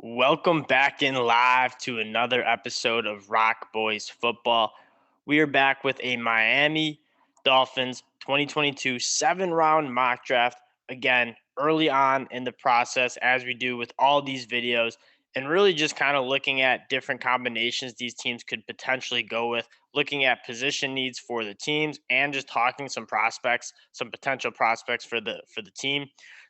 Welcome back in live to another episode of Rock Boys Football. We are back with a Miami Dolphins 2022 7-round mock draft. Again, early on in the process, as we do with all these videos, and really just kind of looking at different combinations these teams could potentially go with, looking at position needs for the teams, and just talking some prospects, some potential prospects for the team.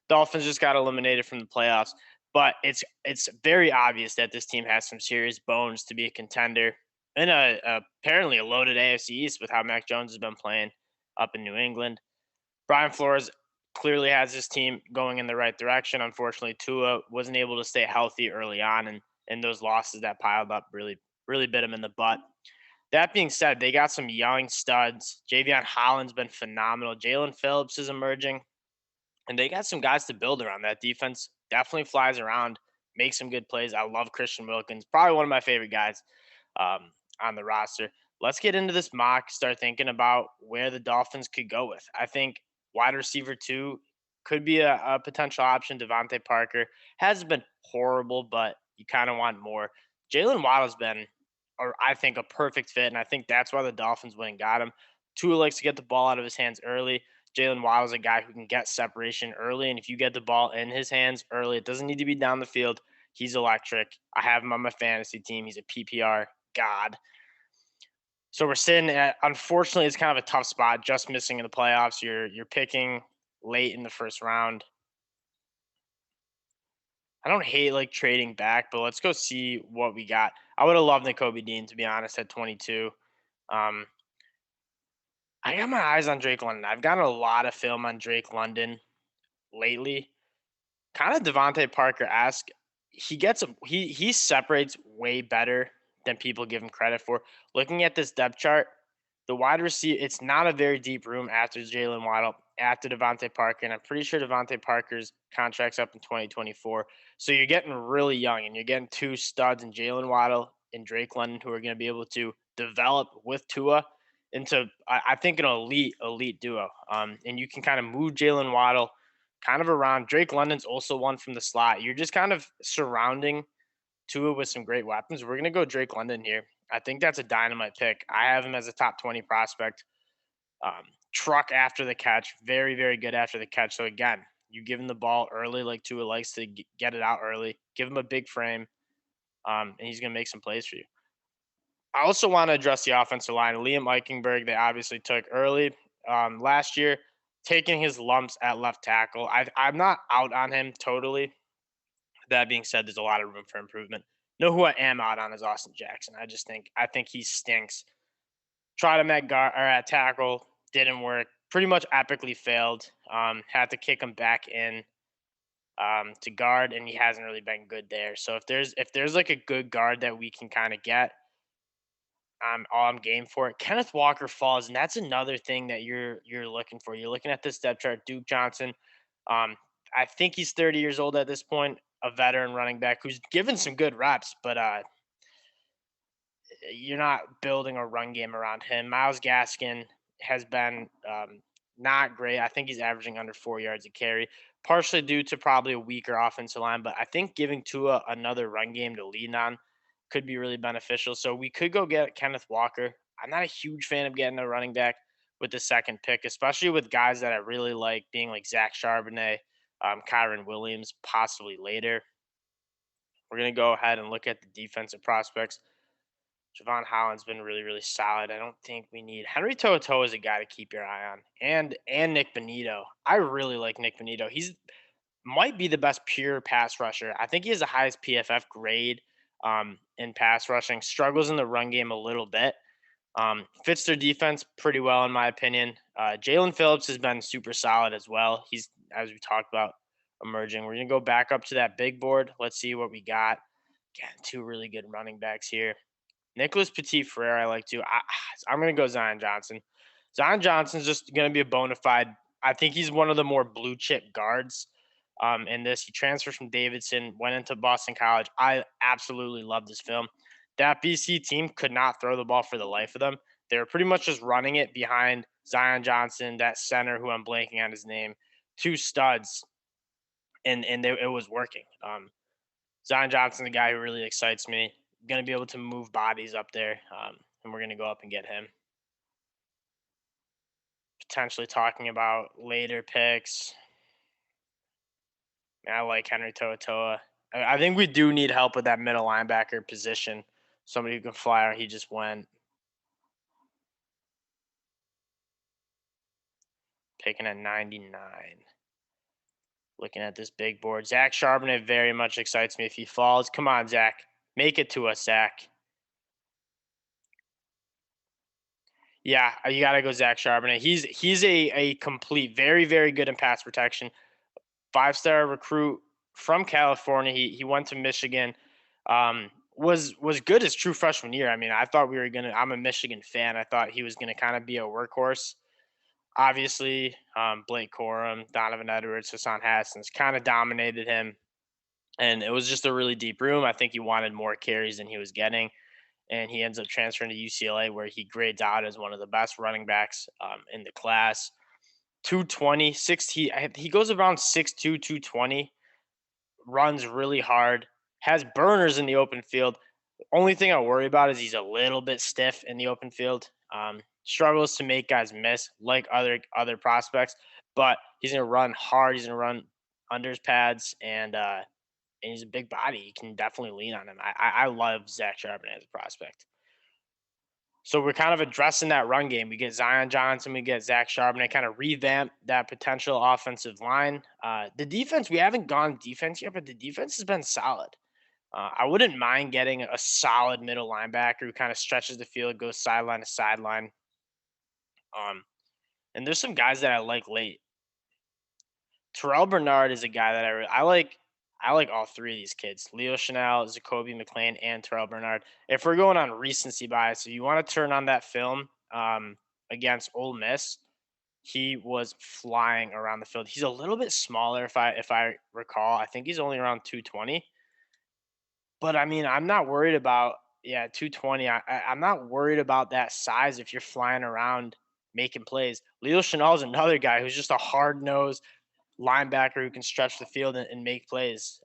Dolphins just got eliminated from the playoffs, but it's very obvious that this team has some serious bones to be a contender in apparently a loaded AFC East with how Mac Jones has been playing up in New England. Brian Flores clearly has his team going in the right direction. Unfortunately, Tua wasn't able to stay healthy early on, and those losses that piled up really bit him in the butt. That being said, they got some young studs. Javion Holland's been phenomenal. Jalen Phillips is emerging. And they got some guys to build around. That defense definitely flies around, makes some good plays. I love Christian Wilkins, probably one of my favorite guys um, on the roster. Let's get into this mock, start thinking about where the Dolphins could go with. I think wide receiver two could be a potential option. Devontae Parker has been horrible, but you kind of want more. Jalen Waddle's been, or I think, a perfect fit, and I think that's why the Dolphins went and got him. Tua likes to get the ball out of his hands early. Jalen Waddle is a guy who can get separation early, and if you get the ball in his hands early, it doesn't need to be down the field. He's electric. I have him on my fantasy team. He's a PPR god. So we're sitting at, unfortunately, it's kind of a tough spot, just missing in the playoffs. You're picking late in the first round. I don't hate like trading back, but let's go see what we got. I would have loved Nakobe Dean, to be honest, at 22. Um, I got my eyes on Drake London. I've gotten a lot of film on Drake London lately. Kind of Devontae Parker esque. He separates way better than people give him credit for. Looking at this depth chart, the wide receiver, it's not a very deep room after Jalen Waddle, after Devontae Parker, and I'm pretty sure Devontae Parker's contract's up in 2024. So you're getting really young, and you're getting two studs in Jalen Waddle and Drake London who are going to be able to develop with Tua into, I think, an elite duo. And you can kind of move Jalen Waddle kind of around. Drake London's also one from the slot. You're just kind of surrounding Tua with some great weapons. We're gonna go Drake London here. I think that's a dynamite pick. I have him as a top 20 prospect. Truck after the catch, very good after the catch. So again, you give him the ball early, like Tua likes to get it out early. Give him a big frame, and he's gonna make some plays for you. I also want to address the offensive line. Liam Eichenberg, they obviously took early last year, taking his lumps at left tackle. I'm not out on him totally. That being said, there's a lot of room for improvement. Know who I am out on is Austin Jackson. I think he stinks. Tried him at guard or at tackle, didn't work. Pretty much epically failed. Had to kick him back in to guard, and he hasn't really been good there. So if there's like a good guard that we can kind of get, I'm game for it. Kenneth Walker falls, and that's another thing that you're looking for. You're looking at this depth chart. Duke Johnson, um, I think he's 30 years old at this point, a veteran running back who's given some good reps, but you're not building a run game around him. Miles Gaskin has been not great. I think he's averaging under 4 yards a carry, partially due to probably a weaker offensive line. But I think giving Tua another run game to lean on could be really beneficial. So we could go get Kenneth Walker. I'm not a huge fan of getting a running back with the second pick, especially with guys that I really like, being like Zach Charbonnet, Kyron Williams, possibly later. We're going to go ahead and look at the defensive prospects. Javon Holland's been really solid. I don't think we need Henry To'oTo'o is a guy to keep your eye on, and Nick Benito. I really like Nick Benito. He's might be the best pure pass rusher. I think he has the highest PFF grade in pass rushing. Struggles in the run game a little bit. Fits their defense pretty well, in my opinion. Jalen Phillips has been super solid as well. He's, as we talked about, emerging. We're gonna go back up to that big board. Let's see what we got. Again, two really good running backs here. Nicholas Petit Frere, I like too. I'm going to go Zion Johnson. Zion Johnson's just going to be a bona fide. I think he's one of the more blue chip guards in this. He transferred from Davidson, went into Boston College. I absolutely love this film. That BC team could not throw the ball for the life of them. They were pretty much just running it behind Zion Johnson, that center who I'm blanking on his name, two studs, and it was working. Zion Johnson, the guy who really excites me. Going to be able to move bodies up there, and we're going to go up and get him. Potentially talking about later picks. I like Henry To'oTo'o. I think we do need help with that middle linebacker position. Somebody who can fly out. He just went. Picking at 99. Looking at this big board. Zach Charbonnet very much excites me if he falls. Come on, Zach. Make it to us, Zach. Yeah, you got to go Zach Charbonnet. He's a complete, very, very good in pass protection. 5-star recruit from California. He went to Michigan. Was good his true freshman year. I mean, I thought we were gonna. I'm a Michigan fan. I thought he was gonna kind of be a workhorse. Obviously, Blake Corum, Donovan Edwards, Hassan Haskins kind of dominated him, and it was just a really deep room. I think he wanted more carries than he was getting, and he ends up transferring to UCLA, where he grades out as one of the best running backs in the class. 220, 6, he goes around 6'2", 220, runs really hard, has burners in the open field. Only thing I worry about is he's a little bit stiff in the open field. Struggles to make guys miss like other prospects, but he's gonna run hard. He's gonna run under his pads, and he's a big body. You can definitely lean on him. I love Zach Charbonnet as a prospect. So we're kind of addressing that run game. We get Zion Johnson, we get Zach Charbonnet, kind of revamp that potential offensive line. The defense, we haven't gone defense yet, but the defense has been solid. I wouldn't mind getting a solid middle linebacker who kind of stretches the field, goes sideline to sideline. Um, and there's some guys that I like late. Terrell Bernard is a guy that I like. I like all three of these kids: Leo Chanel, Jacoby McLean, and Terrell Bernard. If we're going on recency bias, if you want to turn on that film against Ole Miss, he was flying around the field. He's a little bit smaller, if I recall. I think he's only around 220. But I mean, I'm not worried about 220. I'm not worried about that size if you're flying around making plays. Leo Chanel is another guy who's just a hard nosed linebacker who can stretch the field and make plays.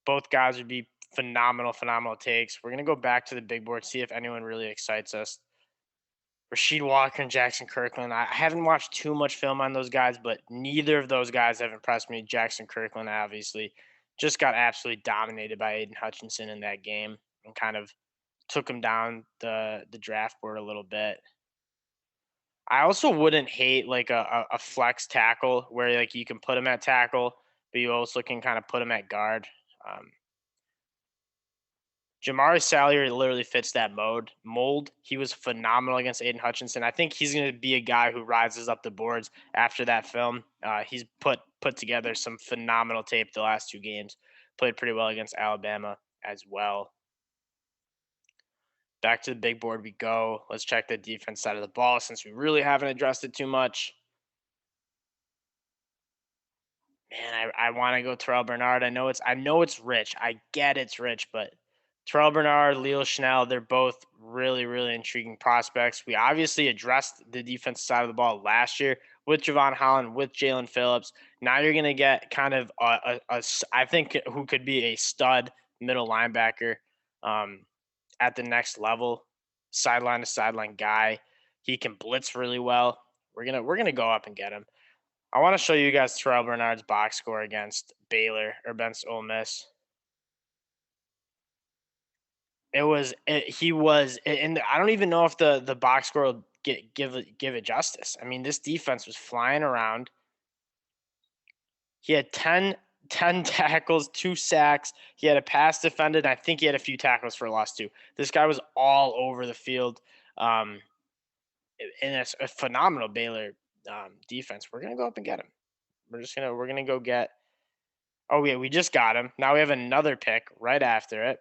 Both guys would be phenomenal takes. We're gonna go back to the big board, see if anyone really excites us. Rasheed Walker and Jackson Kirkland. I haven't watched too much film on those guys, but neither of those guys have impressed me. Jackson Kirkland obviously just got absolutely dominated by Aiden Hutchinson in that game and kind of took him down the draft board a little bit. I also wouldn't hate like a flex tackle where like you can put him at tackle, but you also can kind of put him at guard. Um, Jamari Salyer literally fits that mold. He was phenomenal against Aiden Hutchinson. I think he's going to be a guy who rises up the boards after that film. He's put together some phenomenal tape the last two games. Played pretty well against Alabama as well. Back to the big board we go. Let's check the defense side of the ball since we really haven't addressed it too much. Man, I want to go Terrell Bernard. I know it's rich. I get it's rich, but Terrell Bernard, Leo Chanel, they're both really intriguing prospects. We obviously addressed the defensive side of the ball last year with Javon Holland, with Jalen Phillips. Now you're going to get kind of I think who could be a stud middle linebacker um, at the next level, sideline to sideline guy. He can blitz really well. We're gonna go up and get him. I want to show you guys Terrell Bernard's box score against Baylor or against Ole Miss. He was, and I don't even know if the box score will give it justice. I mean, this defense was flying around. He had 10 tackles, 2 sacks. He had a pass defended. And I think he had a few tackles for a loss too. This guy was all over the field, um, and it's a phenomenal Baylor defense. We're gonna go up and get him. We're gonna go get. Oh yeah, we just got him. Now we have another pick right after it.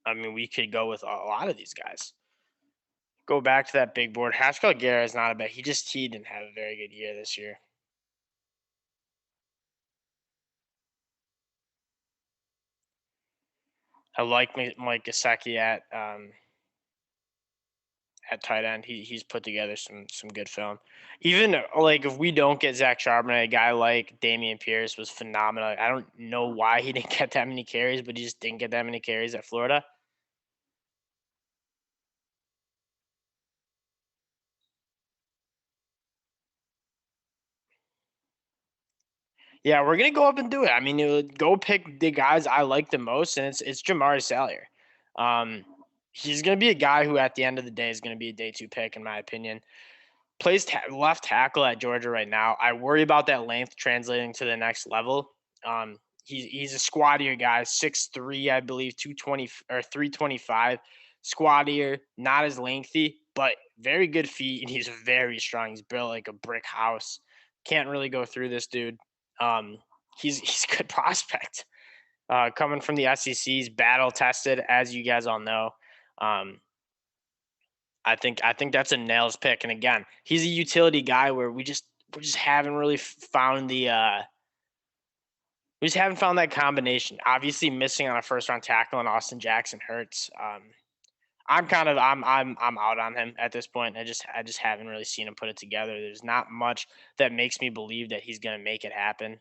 I mean, we could go with a lot of these guys. Go back to that big board. Haskell Garrett is not a bad. He didn't have a very good year this year. I like Mike Gesicki at tight end. He's put together some good film. Even like if we don't get Zach Charbonnet, a guy like Damian Pierce was phenomenal. I don't know why he didn't get that many carries, but he just didn't get that many carries at Florida. Yeah, we're gonna go up and do it. I mean, go pick the guys I like the most, and it's Jamari Salyer. Um, he's gonna be a guy who, at the end of the day, is gonna be a day 2 pick, in my opinion. Plays left tackle at Georgia right now. I worry about that length translating to the next level. Um, he's a squattier guy, 6'3", I believe, 220 or 325, squattier, not as lengthy, but very good feet, and he's very strong. He's built like a brick house. Can't really go through this dude. Um, he's a good prospect. Coming from the SEC's battle tested, as you guys all know. Um, I think that's a nails pick. And again, he's a utility guy where we just haven't really found the we just haven't found that combination. Obviously, missing on a first round tackle and Austin Jackson hurts. I'm out on him at this point. I just haven't really seen him put it together. There's not much that makes me believe that he's gonna make it happen.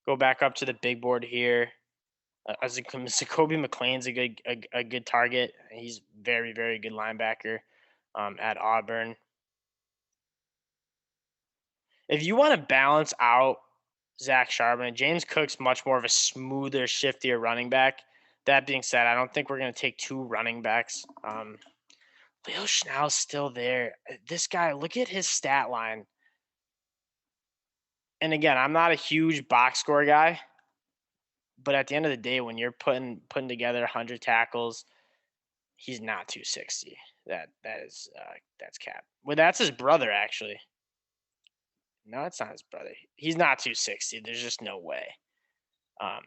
Go back up to the big board here. Zacoby McClain's a good target. He's very very good linebacker at Auburn. If you want to balance out Zach Charbonnet, James Cook's much more of a smoother, shiftier running back. That being said, I don't think we're going to take 2 running backs. Leo Schnell's still there. This guy, look at his stat line. And again, I'm not a huge box score guy, but at the end of the day, when you're putting together 100 tackles, he's not 260. That's cap. Well, that's his brother actually. No, it's not his brother. He's not 260. There's just no way. Um,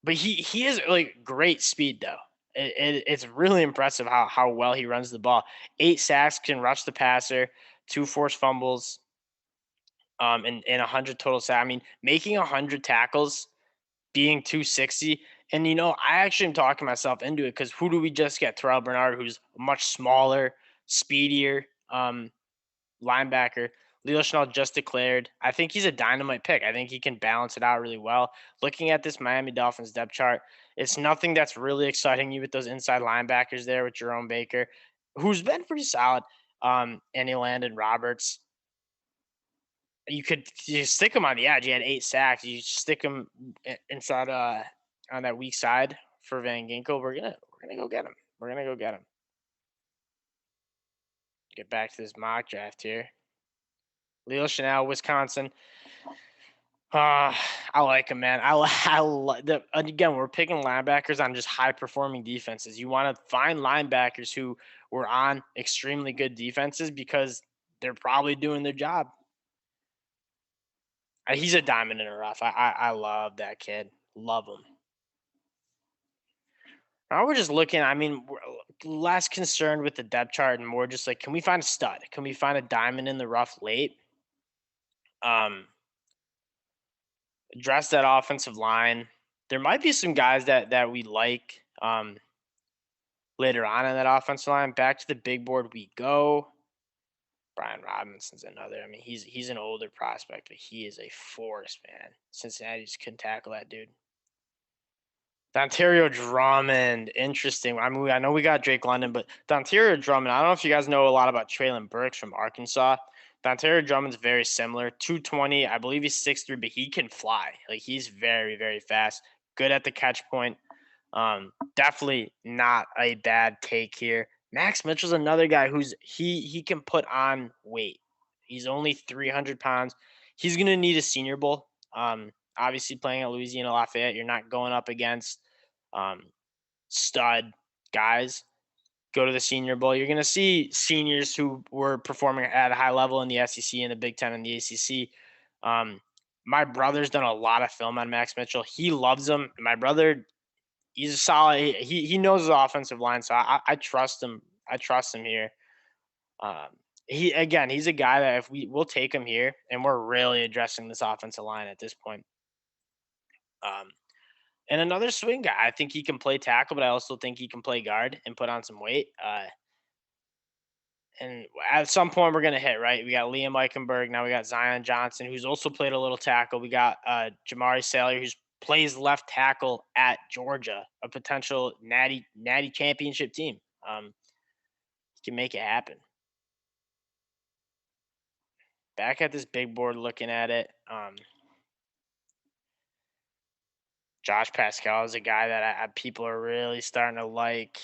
but he is like great speed though. It's really impressive how well he runs the ball. 8 sacks, can rush the passer, 2 forced fumbles, and 100 total sacks. I mean, making 100 tackles, being 260, and I actually am talking myself into it because who do we just get? Terrell Bernard, who's much smaller, speedier. Linebacker. Leo Schnell just declared. I think he's a dynamite pick. I think he can balance it out really well. Looking at this Miami Dolphins depth chart, it's nothing that's really exciting you with those inside linebackers there with Jerome Baker, who's been pretty solid. And Landon Roberts. You stick him on the edge. He had 8 sacks. You stick him inside on that weak side for Van Ginkel. We're gonna go get him. We're gonna go get him. Get back to this mock draft here. Leo Chenal, Wisconsin. Uh, I like him, man. Again, we're picking linebackers on just high performing defenses. You want to find linebackers who were on extremely good defenses because they're probably doing their job. He's a diamond in the rough. I love that kid. Love him. Now we're just looking. I mean, we're less concerned with the depth chart and more just like, can we find a stud? Can we find a diamond in the rough late? Um, Address that offensive line. There might be some guys that we like later on in that offensive line. Back to the big board we go. Brian Robinson's another. I mean, he's an older prospect, but he is a force, man. Cincinnati just couldn't tackle that dude. Dontario Drummond, interesting. I mean, I know we got Drake London, but Dontario Drummond, I don't know if you guys know a lot about Traylon Burks from Arkansas. Dontario Drummond's very similar, 220. I believe he's 6'3", but he can fly. Like, he's very, very fast. Good at the catch point. Definitely not a bad take here. Max Mitchell's another guy who's he can put on weight. He's only 300 pounds. He's gonna need a Senior Bowl. Obviously playing at Louisiana Lafayette, you're not going up against um, stud guys. Go to the Senior Bowl. You're gonna see seniors who were performing at a high level in the SEC and the Big Ten and the ACC. My brother's done a lot of film on Max Mitchell. He loves him. My brother, he's a solid. He knows his offensive line, so I trust him. I trust him here. Um, he's a guy that if we'll take him here, and we're really addressing this offensive line at this point. Um, and another swing guy. I think he can play tackle, but I also think he can play guard and put on some weight. And at some point we're gonna hit, right? We got Liam Eichenberg, now we got Zion Johnson, who's also played a little tackle. We got Jamari Salyer, who's plays left tackle at Georgia, a potential natty championship team. He can make it happen. Back at this big board, looking at it. Josh Pascal is a guy that people are really starting to like.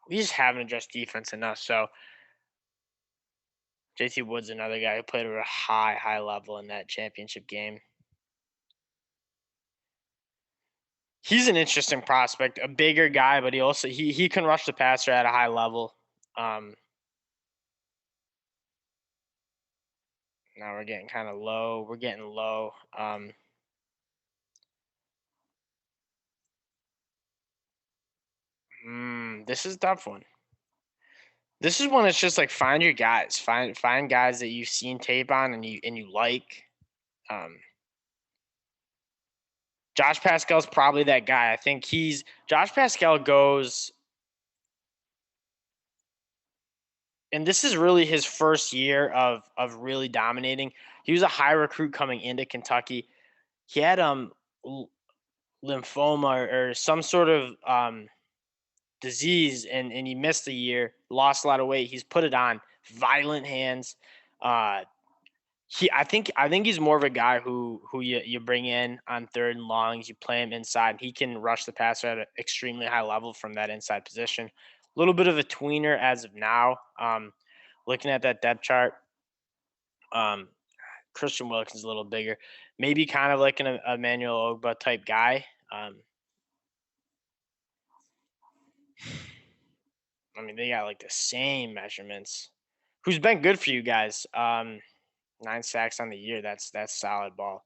We just haven't addressed defense enough. So JT Wood's another guy who played at a high level in that championship game. He's an interesting prospect, a bigger guy, but he can rush the passer at a high level. Um, Now we're getting kind of low. We're getting low. This is a tough one. This is one that's just like find your guys, find guys that you've seen tape on and you like. Um, Josh Pascal's probably that guy. I think Josh Pascal goes, and this is really his first year of really dominating. He was a high recruit coming into Kentucky. He had lymphoma or some sort of disease, and he missed a year, lost a lot of weight. He's put it on. Violent hands. Uh, I think he's more of a guy who you bring in on third and longs. You play him inside. He can rush the passer at an extremely high level from that inside position. A little bit of a tweener as of now. Looking at that depth chart, um, Christian Wilkins is a little bigger, maybe kind of like an Emmanuel Ogba type guy. I mean, they got like the same measurements. Who's been good for you guys? 9 sacks on the year. That's solid ball.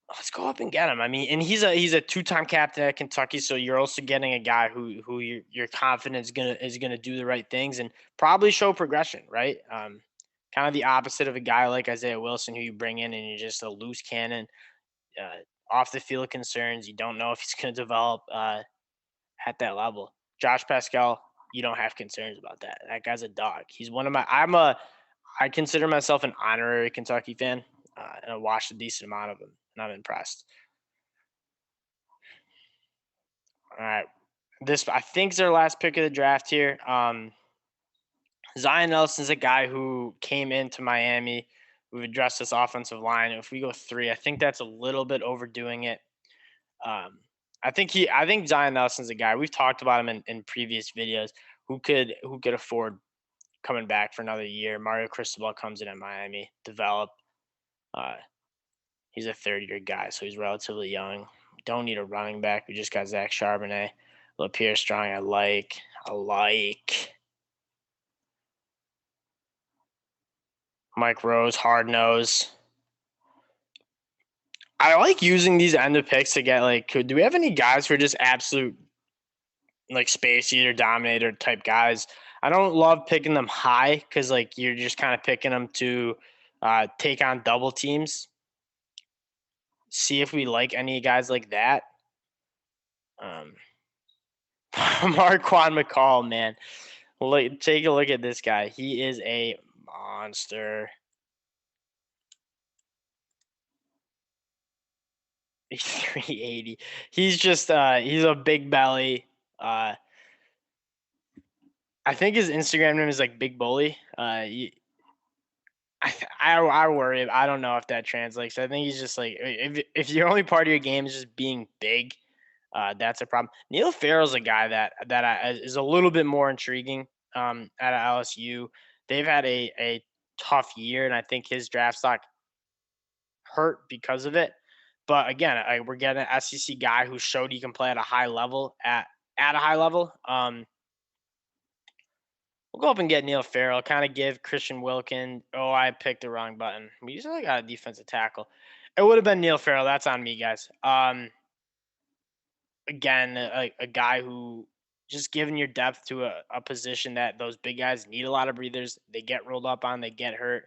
Let's go up and get him. I mean, and he's a two-time captain at Kentucky, so you're also getting a guy who you're confident is gonna do the right things and probably show progression, right? Kind of the opposite of a guy like Isaiah Wilson, who you bring in and you're just a loose cannon, uh, off the field concerns. You don't know if he's gonna develop at that level. Josh Pascal, you don't have concerns about that. That guy's a dog. He's one of my. I consider myself an honorary Kentucky fan, and I watched a decent amount of him, and I'm impressed. All right, this I think is their last pick of the draft here. Zion Nelson's a guy who came into Miami. We've addressed this offensive line. If we go three, I think that's a little bit overdoing it. Um, I think Zion Nelson's a guy we've talked about him in previous videos who could afford coming back for another year. Mario Cristobal comes in at Miami, develop. Uh, he's a third-year guy, so he's relatively young. We don't need a running back. We just got Zach Charbonnet, Lapierre Strong. I like. Mike Rose, hard nose. I like using these end of picks to get like. Do we have any guys who are just absolute like space eater dominator type guys? I don't love picking them high because like you're just kind of picking them to take on double teams. See if we like any guys like that. Um, Marquand McCall, man, take a look at this guy. He is a monster. 380. He's just he's a big belly. I think his Instagram name is like Big Bully. I worry. I don't know if that translates. I think he's just like if your only part of your game is just being big, that's a problem. Neil Farrell's a guy that is a little bit more intriguing. At LSU, they've had a tough year, and I think his draft stock hurt because of it. But again, we're getting an SEC guy who showed he can play at a high level at a high level. We'll go up and get Neil Farrell. Kind of give Christian Wilkin. Oh, I picked the wrong button. We usually got a defensive tackle. It would have been Neil Farrell. That's on me, guys. Again, a guy who just giving your depth to a position that those big guys need a lot of breathers. They get rolled up on. They get hurt.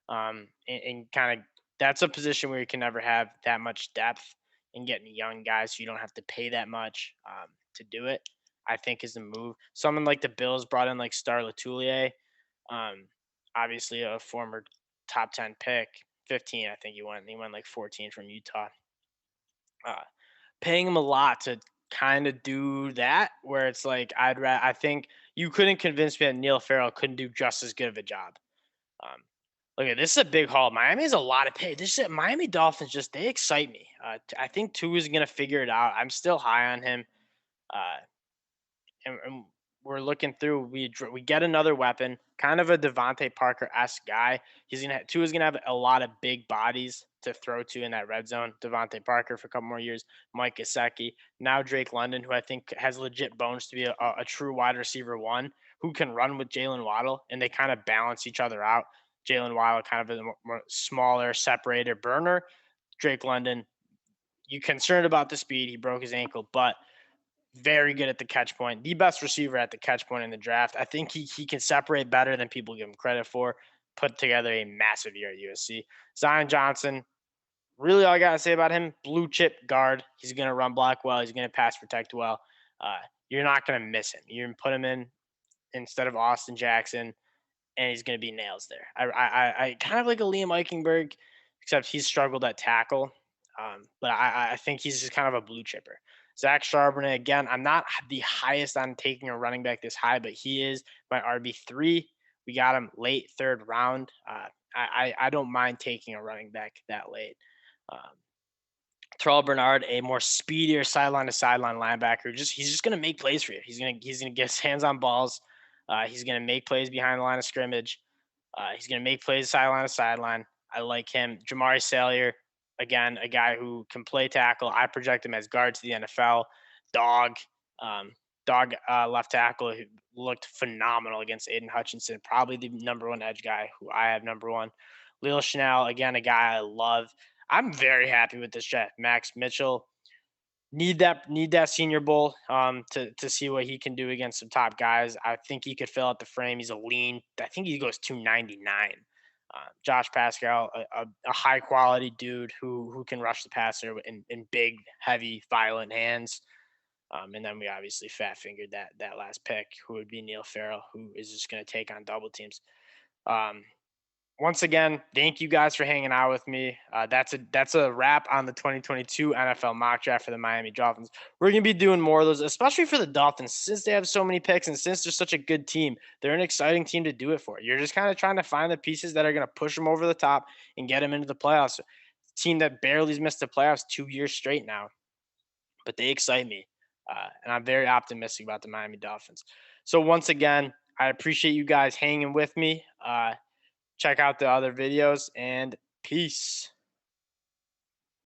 And kind of that's a position where you can never have that much depth and getting young guys so you don't have to pay that much to do it. I think is the move. Someone like the Bills brought in like Star Latulier. Um, Obviously a former top 10 pick, 15, I think he went. He went like 14 from Utah. Uh, Paying him a lot to kind of do that, where it's like I think you couldn't convince me that Neil Farrell couldn't do just as good of a job. Um, Look at this is a big haul. Miami has a lot of pay. This is Miami Dolphins just they excite me. I think Tua is gonna figure it out. I'm still high on him. Uh, and we're looking through. We get another weapon, kind of a Devontae Parker esque guy. Tua's gonna have a lot of big bodies to throw to in that red zone. Devontae Parker for a couple more years, Mike Gesicki, now Drake London, who I think has legit bones to be a true wide receiver one who can run with Jalen Waddle, and they kind of balance each other out. Jalen Waddle kind of a more smaller separator burner. Drake London, you concerned about the speed. He broke his ankle, but very good at the catch point, the best receiver at the catch point in the draft. I think he can separate better than people give him credit for. Put together a massive year at USC. Zion Johnson, really all I gotta say about him, blue chip guard. He's gonna run block well. He's gonna pass protect well. Uh, you're not gonna miss him. You're gonna put him in instead of Austin Jackson and he's going to be nails there. I kind of like a Liam Eichenberg, except he's struggled at tackle. But I think he's just kind of a blue chipper. Zach Charbonnet, again, I'm not the highest on taking a running back this high, but he is my RB3. We got him late third round. I don't mind taking a running back that late. Um, Terrell Bernard, a more speedier sideline to sideline linebacker. He's just gonna make plays for you. He's gonna get his hands on balls. He's gonna make plays behind the line of scrimmage. He's going to make plays sideline to sideline. I like him. Jamari Salyer, again, a guy who can play tackle. I project him as guard to the NFL. Dog, um, left tackle who looked phenomenal against Aiden Hutchinson. Probably the number one edge guy who I have number one. Lil Chanel, again, a guy I love. I'm very happy with this draft. Max Mitchell, need that Senior Bowl to see what he can do against some top guys. I think he could fill out the frame. He's a lean. I think he goes 299. Josh Pascal, a high quality dude who can rush the passer in big, heavy, violent hands. And then we obviously fat fingered that last pick, who would be Neil Farrell, who is just going to take on double teams. Um, Once again, thank you guys for hanging out with me. That's a wrap on the 2022 NFL mock draft for the Miami Dolphins. We're gonna be doing more of those, especially for the Dolphins, since they have so many picks and since they're such a good team. They're an exciting team to do it for. You're just kind of trying to find the pieces that are gonna push them over the top and get them into the playoffs. Team that barely's missed the playoffs 2 years straight now, but they excite me, and I'm very optimistic about the Miami Dolphins. So once again, I appreciate you guys hanging with me. Check out the other videos and peace.